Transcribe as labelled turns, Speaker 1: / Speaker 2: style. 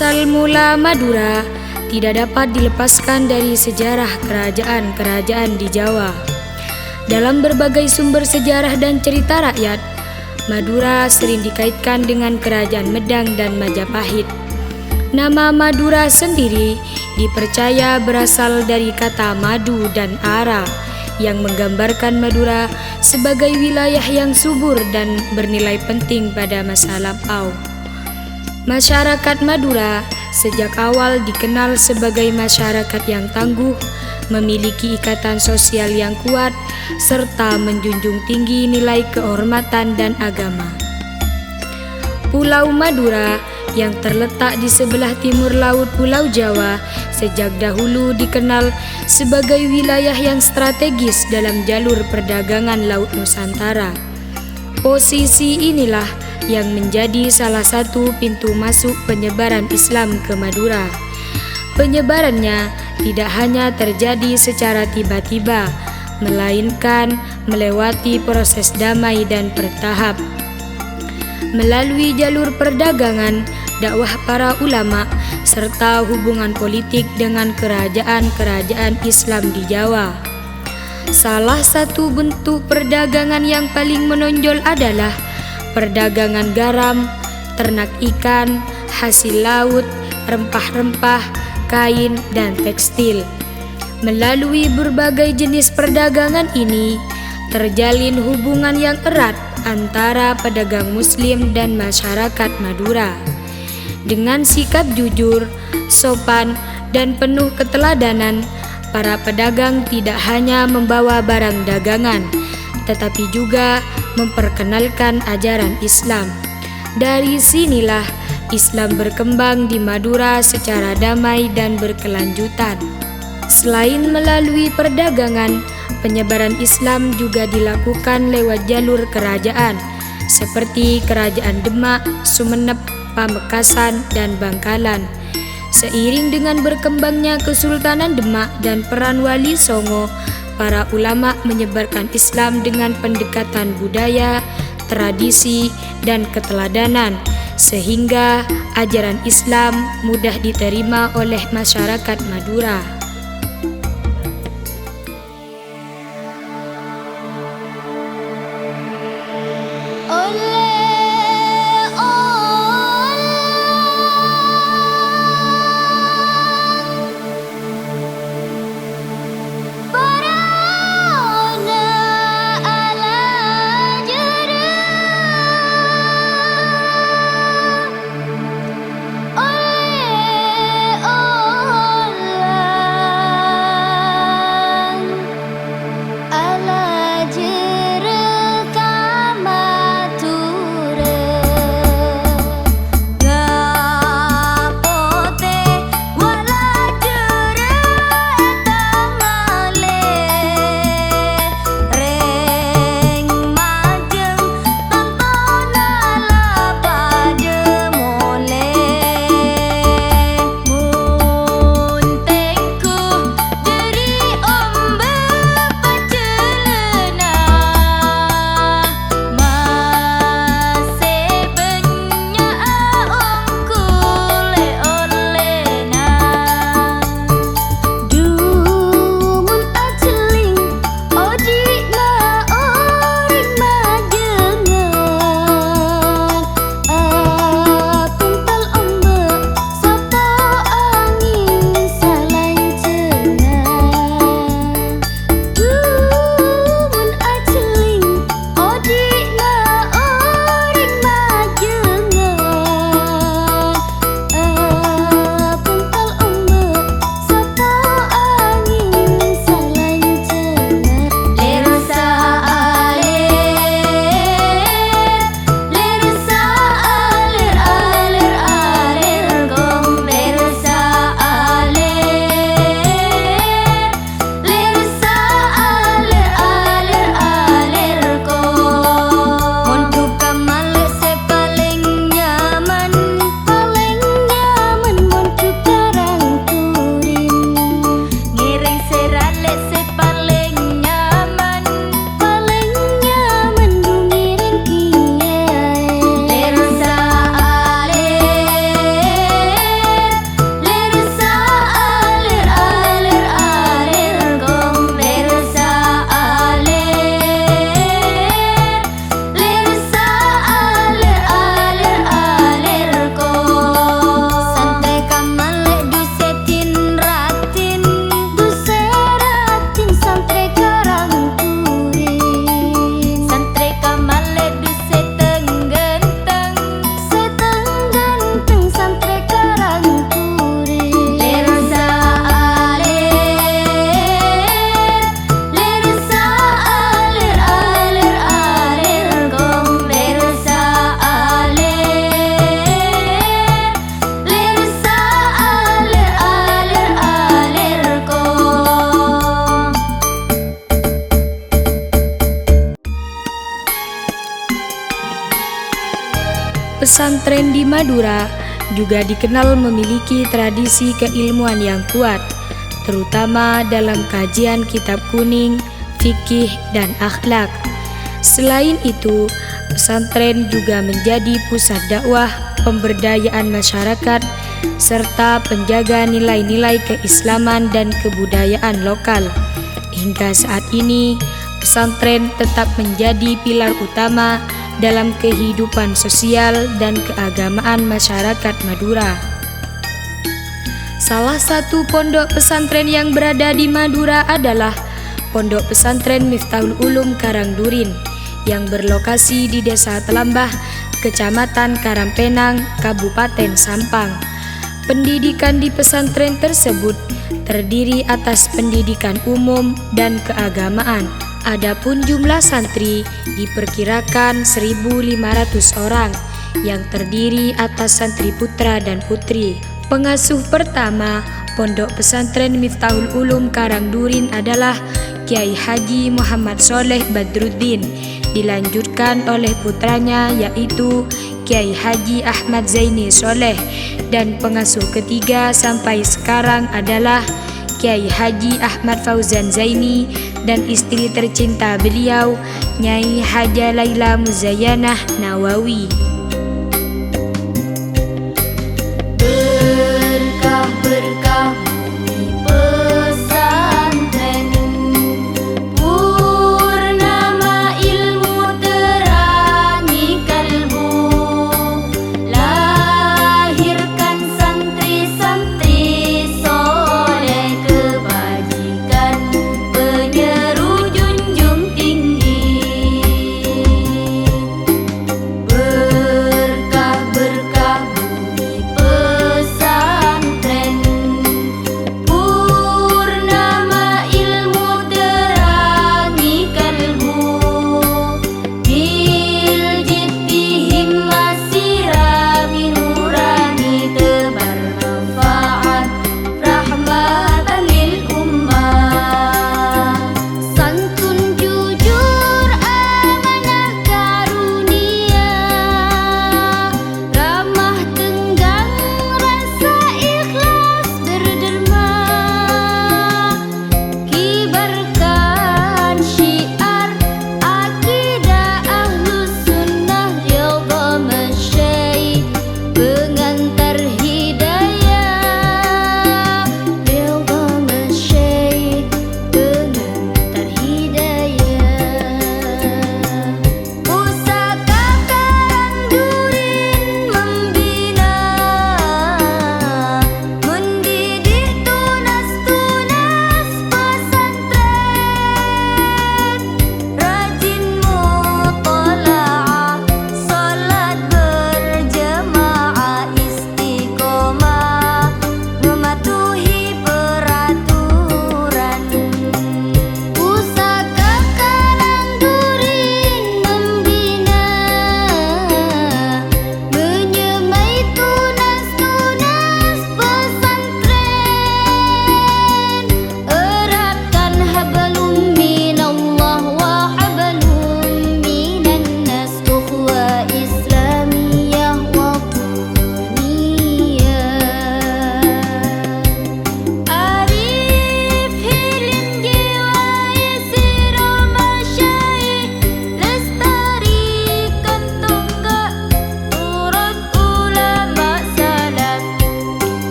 Speaker 1: Asal mula Madura tidak dapat dilepaskan dari sejarah kerajaan-kerajaan di Jawa. Dalam berbagai sumber sejarah dan cerita rakyat, Madura sering dikaitkan dengan kerajaan Medang dan Majapahit. Nama Madura sendiri dipercaya berasal dari kata madu dan ara yang menggambarkan Madura sebagai wilayah yang subur dan bernilai penting pada masa lampau. Masyarakat Madura sejak awal dikenal sebagai masyarakat yang tangguh, memiliki ikatan sosial yang kuat, serta menjunjung tinggi nilai kehormatan dan agama. Pulau Madura yang terletak di sebelah timur laut Pulau Jawa sejak dahulu dikenal sebagai wilayah yang strategis dalam jalur perdagangan Laut Nusantara. Posisi inilah yang menjadi salah satu pintu masuk penyebaran Islam ke Madura. Penyebarannya tidak hanya terjadi secara tiba-tiba, melainkan melewati proses damai dan bertahap. Melalui jalur perdagangan, dakwah para ulama, serta hubungan politik dengan kerajaan-kerajaan Islam di Jawa. Salah satu bentuk perdagangan yang paling menonjol adalah perdagangan garam, ternak ikan, hasil laut, rempah-rempah, kain, dan tekstil. Melalui berbagai jenis perdagangan ini, terjalin hubungan yang erat antara pedagang Muslim dan masyarakat Madura. Dengan sikap jujur, sopan, dan penuh keteladanan, para pedagang tidak hanya membawa barang dagangan, tetapi juga memperkenalkan ajaran Islam. Dari sinilah Islam berkembang di Madura secara damai dan berkelanjutan. Selain melalui perdagangan, penyebaran Islam juga dilakukan lewat jalur kerajaan, seperti Kerajaan Demak, Sumenep, Pamekasan, dan Bangkalan. Seiring dengan berkembangnya Kesultanan Demak dan peran Wali Songo, para ulama menyebarkan Islam dengan pendekatan budaya, tradisi, dan keteladanan, sehingga ajaran Islam mudah diterima oleh masyarakat Madura. pesantren di Madura juga dikenal memiliki tradisi keilmuan yang kuat, terutama dalam kajian kitab kuning, fikih, dan akhlak. Selain itu, pesantren juga menjadi pusat dakwah, pemberdayaan masyarakat, serta penjaga nilai-nilai keislaman dan kebudayaan lokal. Hingga saat ini, pesantren tetap menjadi pilar utama dalam kehidupan sosial dan keagamaan masyarakat Madura. Salah satu pondok pesantren yang berada di Madura adalah Pondok Pesantren Miftahul Ulum Karangdurin yang berlokasi di Desa Telambah, Kecamatan Karangpenang, Kabupaten Sampang. Pendidikan di pesantren tersebut terdiri atas pendidikan umum dan keagamaan. Adapun jumlah santri diperkirakan 1.500 orang yang terdiri atas santri putra dan putri. Pengasuh pertama Pondok Pesantren Miftahul Ulum Karangdurin adalah Kiai Haji Muhammad Soleh Badruddin, dilanjutkan oleh putranya yaitu Kiai Haji Ahmad Zaini Soleh, dan pengasuh ketiga sampai sekarang adalah Kiai Haji Ahmad Fauzan Zaini dan istri tercinta beliau Nyai Haja Laila Muzayyanah Nawawi.